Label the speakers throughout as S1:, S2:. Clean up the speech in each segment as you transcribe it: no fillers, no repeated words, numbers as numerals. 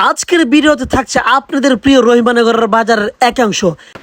S1: আজকের ভিডিওতে থাকছে আপনাদের প্রিয় রহিমানগরের বাজারের একাংশ,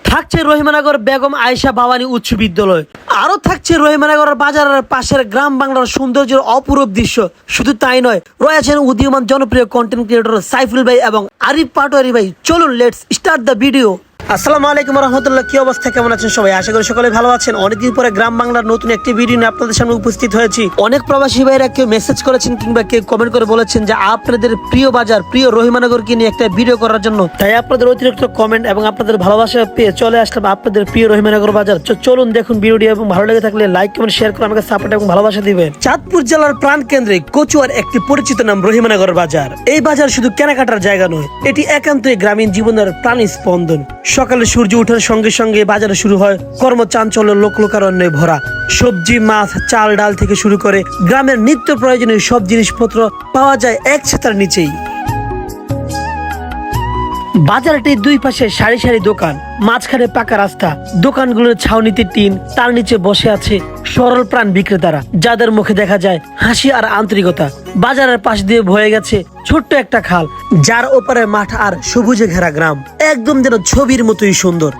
S1: থাকছে রহিমানগর বেগম আয়েশা ভবানী উচ্চ বিদ্যালয়, আরো থাকছে রহিমানগরের বাজারের পাশের গ্রাম বাংলার সৌন্দর্যের অপরূপ দৃশ্য। শুধু তাই নয়, রয়েছেন উদীয়মান জনপ্রিয় কন্টেন্ট ক্রিয়েটর সাইফুল ভাই এবং আরিফ পাটোয়ারি ভাই। চলুন লেটস স্টার্ট দ্য ভিডিও। আসসালামু আলাইকুম রহমতুল্লাহ, কি অবস্থা, কেমন আছেন সবাই? আশা করি সকলে ভালো আছেন। অনেকদিন পরে গ্রাম বাংলার নতুন একটি ভিডিও নিয়ে আপনাদের সামনে উপস্থিত হয়েছি। অনেক প্রবাসী ভাইরা কেউ মেসেজ করেছেন কিংবা কেউ কমেন্ট করে বলেছেন যে আপনাদের প্রিয় বাজার প্রিয় রহিমানগরকে নিয়ে একটা ভিডিও করার জন্য। তাই আপনাদের অতিরিক্ত কমেন্ট এবং আপনাদের ভালোবাসা পেয়ে চলে আসলাম আপনাদের প্রিয় রহিমানগর বাজার। চলুন দেখুন ভিডিওটি, এবং ভালো লেগে থাকলে লাইক কমেন্ট শেয়ার করে আমাকে সাপোর্ট এবং ভালোবাসা দিবেন। চাঁদপুর জেলার প্রাণ কেন্দ্রে কচুয়ার একটি পরিচিত নাম রহিমানগর বাজার। এই বাজার শুধু কেনাকাটার জায়গা নয়, এটি একান্তই গ্রামীণ জীবনের প্রাণ স্পন্দন। সকালে সূর্য ওঠার সঙ্গে সঙ্গে বাজারে শুরু হয় কর্মচাঞ্চল্য, লোকলোকারণ্যে ভরা। সবজি, মাছ, চাল, ডাল থেকে শুরু করে গ্রামের নিত্য প্রয়োজনীয় সব জিনিসপত্র পাওয়া যায় এক ছাতার নিচেই। বাজারটির দুই পাশে সারি সারি দোকান, মাঝখানে পাকা রাস্তা, দোকানগুলোর ছাউনিতে টিন, তার নিচে বসে আছে সরল প্রাণ বিক্রেতারা, যাদের মুখে দেখা যায় হাসি আর আন্তরিকতা। বাজারের পাশ দিয়ে বয়ে গেছে ছোট্ট একটা খাল, যার ওপারে মাঠ আর সবুজে ঘেরা গ্রাম, একদম যেন ছবির মতোই সুন্দর।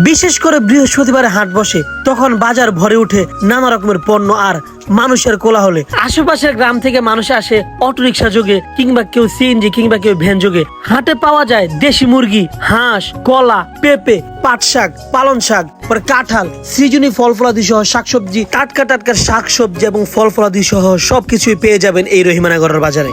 S1: বিশেষ করে বৃহস্পতিবারে হাট বসে, তখন বাজার ভরে উঠে নানা রকমের পণ্য আর মানুষের কোলাহলে। আশেপাশের গ্রাম থেকে মানুষ আসে অটোরিকশা যোগে, কিংবা কেউ সিএনজি, কিংবা কেউ ভ্যান যোগে। হাটে পাওয়া যায় দেশি মুরগি, হাঁস, কলা, পেঁপে, পাট শাক, পালন শাক, কাঁঠাল, সৃজনী ফল ফলাদি সহ শাকসবজি, টাটকা টাটকা শাকসবজি এবং ফল ফলাদি সহ সবকিছুই পেয়ে যাবেন এই রহিমানগরের বাজারে।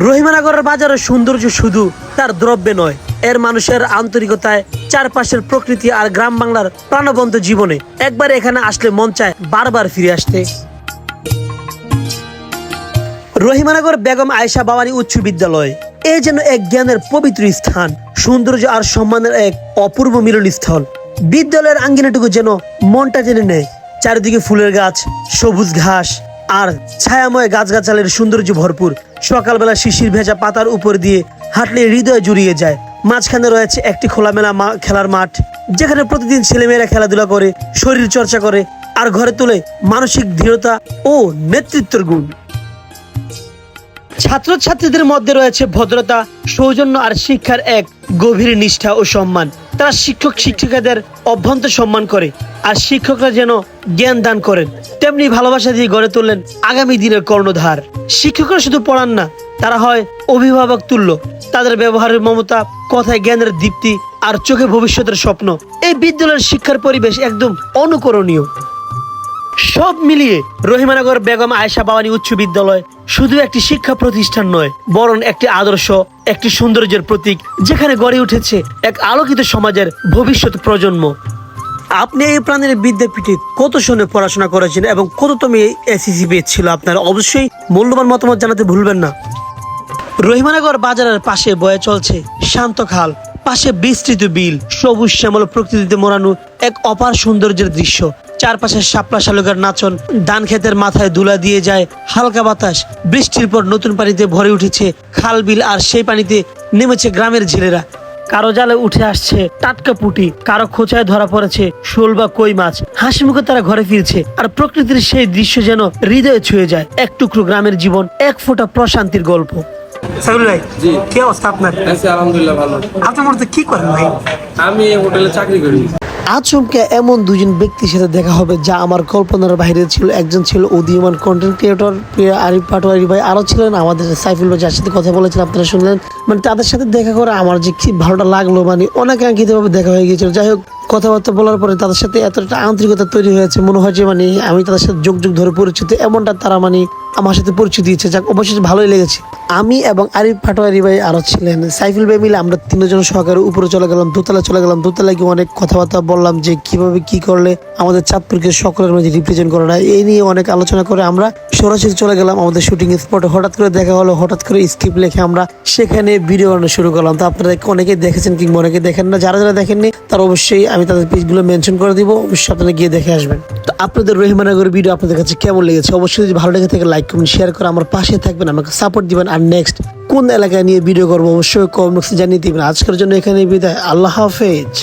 S1: রহিমানগরের বাজারের সৌন্দর্য শুধু তার দ্রব্যে নয়, এর মানুষের আন্তরিকতায়, চারপাশের প্রকৃতি আর গ্রাম বাংলার প্রাণবন্ত জীবনে। একবার এখানে আসলে মন চায় বারবার ফিরে আসতে। রহিমানগর বেগম আয়েশা ভবানী উচ্চ বিদ্যালয় এ যেন এক জ্ঞানের পবিত্র স্থান, সৌন্দর্য আর সম্মানের এক অপূর্ব মিলনস্থল। বিদ্যালয়ের আঙ্গিনাটুকু যেন মনটা টেনে নেয়। চারিদিকে ফুলের গাছ, সবুজ ঘাস আর ছায়াময় গাছগাছালির সৌন্দর্য ভরপুর। সকালবেলা শিশির ভেজা পাতার উপর দিয়ে হাঁটলে হৃদয় জুড়িয়ে যায়। মাঝখানে রয়েছে একটি খোলামেলা খেলার মাঠ, যেখানে প্রতিদিন ছেলেমেয়েরা খেলাধুলা করে, শরীর চর্চা করে আর ঘরে তোলে মানসিক দৃঢ়তা ও নেতৃত্বের গুণ। ছাত্রছাত্রীদের মধ্যে রয়েছে ভদ্রতা, সৌজন্য আর শিক্ষার এক গভীর নিষ্ঠা ও সম্মান। তারা শিক্ষক শিক্ষিকাদের অভ্যন্তর সম্মান করে, আর শিক্ষকরা যেন জ্ঞান দান করেন, তেমনি ভালোবাসা দিয়ে গড়ে তোলেন আগামী দিনের কর্ণধার। শিক্ষকরা শুধু পড়ান না, তারা হয় অভিভাবক তুল্য। তাদের ব্যবহারের মমতা, কথায় জ্ঞানের দীপ্তি আর চোখে ভবিষ্যতের স্বপ্ন। এই বিদ্যালয়ের শিক্ষার পরিবেশ একদম অনুকরণীয়। সব মিলিয়ে রহিমানগর বেগম আয়েশা ভবানী উচ্চ বিদ্যালয় শুধু একটি শিক্ষা প্রতিষ্ঠান নয়, বরং একটি আদর্শ, একটি সৌন্দর্যের প্রতীক, যেখানে গড়ে উঠেছে এক আলোকিত সমাজের ভবিষ্যৎ প্রজন্ম। আপনি এই প্রাণের বিদ্যাপীঠে কত সনে পড়াশোনা করেছেন এবং কততম এসএসসি ব্যাচ ছিল আপনার? অবশ্যই মূল্যবান মতামত জানাতে ভুলবেন না। রহিমানগর বাজারের পাশে বয়ে চলছে শান্ত খাল, পাশে বিস্তৃত বিল, সবুজ শ্যামল প্রকৃতিতে মোড়ানো এক অপার সৌন্দর্যের দৃশ্য। চারপাশে শাপলা শালুকের নাচন, ধান ক্ষেতের মাথায় দুলা দিয়ে যায় হালকা বাতাস। বৃষ্টির পর নতুন পানিতে ভরে উঠেছে খাল বিল, আর সেই পানিতে নেমেছে গ্রামের ছেলেরা। কারো জালে উঠে আসছে টাটকা পুঁটি, কারো খোঁচায় ধরা পড়েছে শোল বা কই মাছ। হাসি মুখে তারা ঘরে ফিরছে, আর প্রকৃতির সেই দৃশ্য যেন হৃদয়ে ছুঁয়ে যায়। এক টুকরো গ্রামের জীবন, এক ফোঁটা প্রশান্তির গল্প। সাইফুল ভাই, কি অবস্থা আপনার?
S2: আলহামদুলিল্লাহ ভালো।
S1: আপনি মূলত কি করেন ভাই?
S2: আমি হোটেলে চাকরি করি।
S1: আচমকে এমন দুজন ব্যক্তির সাথে দেখা হবে যা আমার কল্পনার বাইরে ছিল। একজন ছিল উদীয়মান কন্টেন্ট ক্রিয়েটর আরিফ পাটোয়ারি ভাই, আরো ছিলেন আমাদের সাইফুল ভাই, যার সাথে কথা বলেছিলেন আপনারা শুনলেন। মানে তাদের সাথে দেখা করে আমার যে কি ভালোটা লাগলো, মানে অনাকাঙ্ক্ষিত ভাবে দেখা হয়ে গিয়েছিল। যাই হোক, কথাবার্তা বলার পরে তাদের সাথে এতটা আন্তরিকতা তৈরি হয়েছে, মনে হয় যে মানে আমি তাদের সাথে যুগ যুগ ধরে পরিচিত, এমনটা তারা মানে আমার সাথে পরিচয় দিয়েছে। যাক, অবশ্যই ভালোই লেগেছে। আমি এবং আরিফ পাটোয়ারি ভাই আরো ছিলেন সাইফুল ভাই মিলে আমরা তিনজন সহকারে উপরে চলে গেলাম, দোতলায় চলে গেলাম। দোতলায় গিয়ে অনেক কথাবার্তা বললাম যে কিভাবে কি করলে আমাদের চাঁদপুরকে সকলের মাঝে রিপ্রেজেন্ট করা যায়, এই নিয়ে অনেক আলোচনা করে আমরা সরাসরি চলে গেলাম আমাদের শুটিং স্পটে। হঠাৎ করে দেখা হলো, হঠাৎ করে স্ক্রিপ্ট লিখে আমরা সেখানে ভিডিও বানানো শুরু করলাম। তো আপনারা অনেকে দেখেছেন কিংবা অনেকে দেখেন না, যারা যারা দেখেননি তারা অবশ্যই আমি তাদের পেজগুলো মেনশন করে দিব, অবশ্যই আপনারা গিয়ে দেখে আসবেন। তো আপনাদের রহিমানগর ভিডিও আপনাদের কাছে কেমন লেগেছে? অবশ্যই যদি ভালো লেগে থাকে লাইক কমেন্ট শেয়ার করে আমার পাশে থাকবেন, আমাকে সাপোর্ট দিবেন। আর নেক্সট কোন এলাকায় নিয়ে ভিডিও করবো অবশ্যই কমেন্ট বক্সে জানিয়ে দিবেন। আজকের জন্য এখানে বিদায়, আল্লাহ হাফেজ।